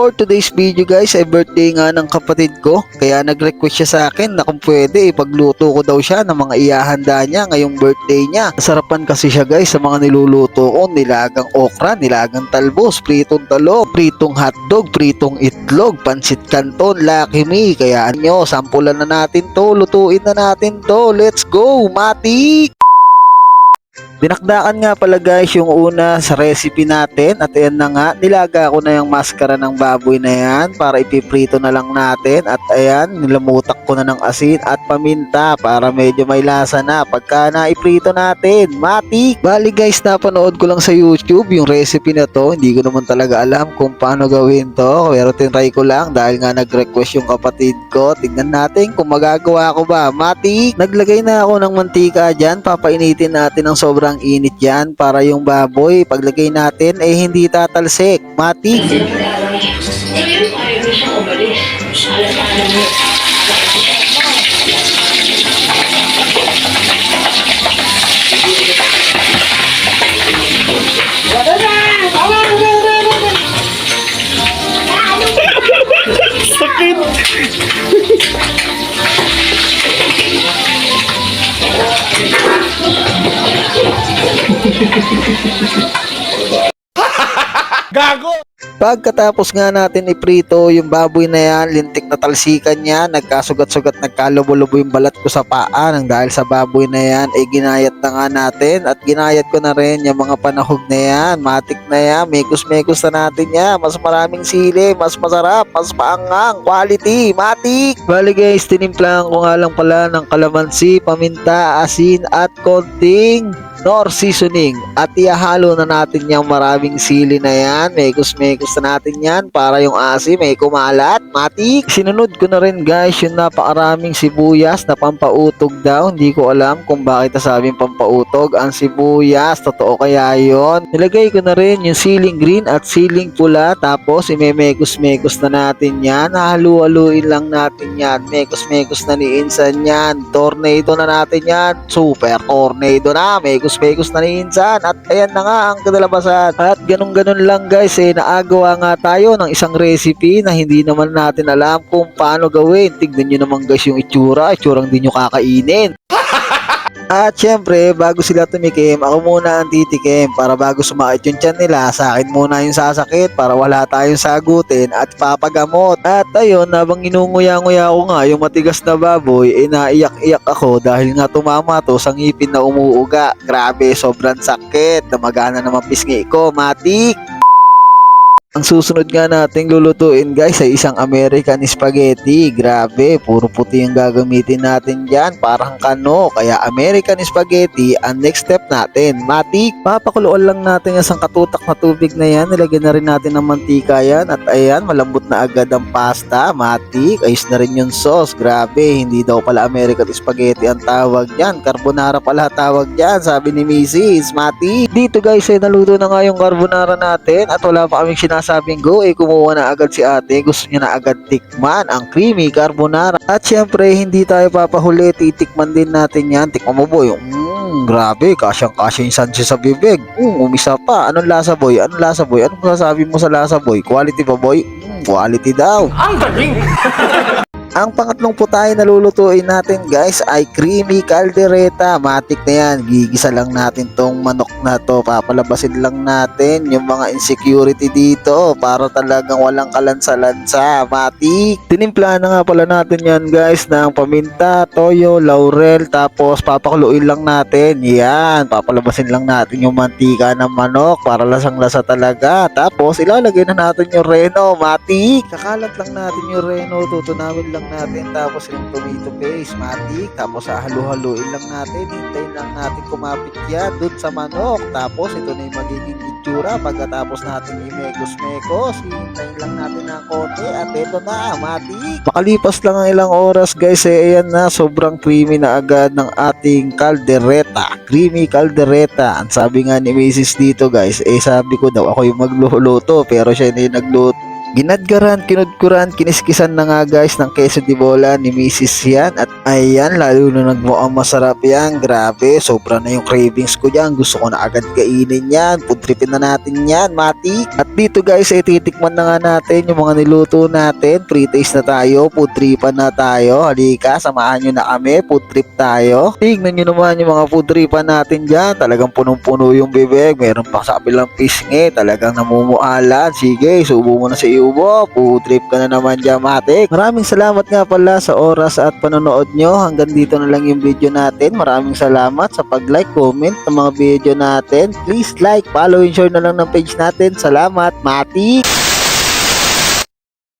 For today's video guys ay birthday nga ng kapatid ko, kaya nag-request siya sa akin na kung pwede ipagluto ko daw siya ng mga ihahanda niya ngayong birthday niya. Sarapan kasi siya guys sa mga niluluto ko, nilagang okra, nilagang talbos, pritong talong, pritong hotdog, pritong itlog, pansit canton, Lucky Me. Kaya anyo, sampulan na natin to, lutuin na natin to. Let's go, Matik! Dinakdakan nga pala guys yung una sa recipe natin at ayan na nga, nilaga ko na yung maskara ng baboy na yan para ipiprito na lang natin at ayan, nilamutak ko na ng asin at paminta para medyo may lasa na pagka naiprito natin. Matik! Bali guys, napanood ko lang sa YouTube yung recipe na to, hindi ko naman talaga alam kung paano gawin to pero tinry ko lang dahil nga nag-request yung kapatid ko. Tignan natin kung magagawa ko ba. Matik! Naglagay na ako ng mantika dyan, papainitin natin ng sobrang init yan para yung baboy paglagay natin ay hindi tatalsik. Matik! Sakit! Gago! Pagkatapos nga natin iprito yung baboy na yan, lintik na talsikan niya, nagkasugat-sugat, nagkalubo-lubo yung balat ko sa paa nang dahil sa baboy na yan ay ginayat na nga natin at ginayat ko na rin yung mga panahog na yan. Matik na yan, mekos-mekos na natin yan, mas maraming sili, mas masarap, mas maangang, quality, matik! Bali guys, tinimplahan ko nga lang pala ng kalamansi, paminta, asin at konting nor seasoning at ihahalo na natin yung maraming sili na yan, mekos-mekos na natin yan para yung asim may kumalat. Matik! Sinunod ko na rin guys yung napakaraming sibuyas na pampautog daw, hindi ko alam kung bakit nasabing pampautog ang sibuyas, totoo kaya yon. Nilagay ko na rin yung siling green at siling pula tapos imemekos-mekos na natin yan, halu-haluin lang natin yan, mekos-mekos na ni Insan yan, tornado na natin yan, super tornado na, mekos na ni Insan at ayan na nga ang kadalabasan. At ganun-ganun lang guys, naagawa nga tayo ng isang recipe na hindi naman natin alam kung paano gawin. Tignan nyo naman guys yung itsurang di nyo kakainin. At syempre, bago sila tumikim, ako muna ang titikim para bago sumakit yung tiyan nila, sa akin muna yung sasakit para wala tayong sagutin at papagamot. At ayun, habang inunguya-nguya ko nga yung matigas na baboy, naiyak-iyak ako dahil nga tumama to sa ngipin na umuuga. Grabe, sobrang sakit, namagana naman pisngi ko, Matik! Ang susunod nga natin lulutuin guys ay isang American spaghetti. Grabe, puro puti yung gagamitin natin dyan, parang kano. Kaya American spaghetti ang next step natin. Matik! Papakuluan lang natin yung isang katutak na tubig na yan. Nilagyan na rin natin ng mantika yan. At ayan, malambot na agad ang pasta. Matik! Ayos na rin yung sauce. Grabe, hindi daw pala American spaghetti ang tawag yan. Carbonara pala tawag yan, sabi ni Mrs. Matik! Dito guys ay naluto na nga yung carbonara natin at wala pa kaming sinasabing go, kumuha na agad si ate, gusto niya na agad tikman ang creamy carbonara. At syempre hindi tayo papahuli, titikman din natin yan. Tikman mo boy, grabe, kasyang-kasya yung Sanchez sa bibig. Umisa pa, anong lasa boy? Anong lasa boy? Anong masasabi mo sa lasa boy? Quality ba boy? Quality daw. Ang galing! Ang pangatlong putahe na lulutuin natin guys ay creamy caldereta. Matik na yan, gigisa lang natin tong manok na to, papalabasin lang natin yung mga insecurity dito para talagang walang kalansa-lansa. Matik! Tinimplahan na nga pala natin yan guys ng paminta, toyo, laurel, tapos papakuluin lang natin yan, papalabasin lang natin yung mantika ng manok para lasang-lasa talaga. Tapos ilalagay na natin yung reno. Matik! Kakalat lang natin yung reno, tutunawin lang natin, tapos yung tomato paste. Matik! Tapos halu-haluin lang natin, hintayin lang natin kumapit yan dun sa manok. Tapos ito na yung magiging itsura pagkatapos natin imekos-mekos, hintayin lang natin ng konti at ito na, Matik! Makalipas lang ang ilang oras guys, ayan na, sobrang creamy na agad ng ating caldereta, creamy caldereta. Ang sabi nga ni Mrs. dito guys, sabi ko daw ako yung magluluto pero siya na yung nagluto. Ginadgaran, kinudkuran, kiniskisan na nga guys ng queso de bola ni Mrs. yan. At ayan, lalo na nagmukhang masarap yan. Grabe, sobra na yung cravings ko dyan. Gusto ko na agad kainin yan. Pudripin na natin yan, matik. At dito guys, ay titikman na nga natin yung mga niluto natin. Pre-taste na tayo, pudripan na tayo. Halika, samahan nyo na kami, pudrip tayo. Tingnan nyo naman yung mga pudripan natin dyan. Talagang punong-puno yung bibig. Meron pa sa kabilang pisngi. Talagang namumualan. Sige, subo mo na sa Ubo, trip ka na naman dyan, matik. Maraming salamat nga pala sa oras at panonood nyo. Hanggang dito na lang yung video natin. Maraming salamat sa pag-like, comment ng mga video natin. Please like, follow, and share na lang ng page natin. Salamat, matik.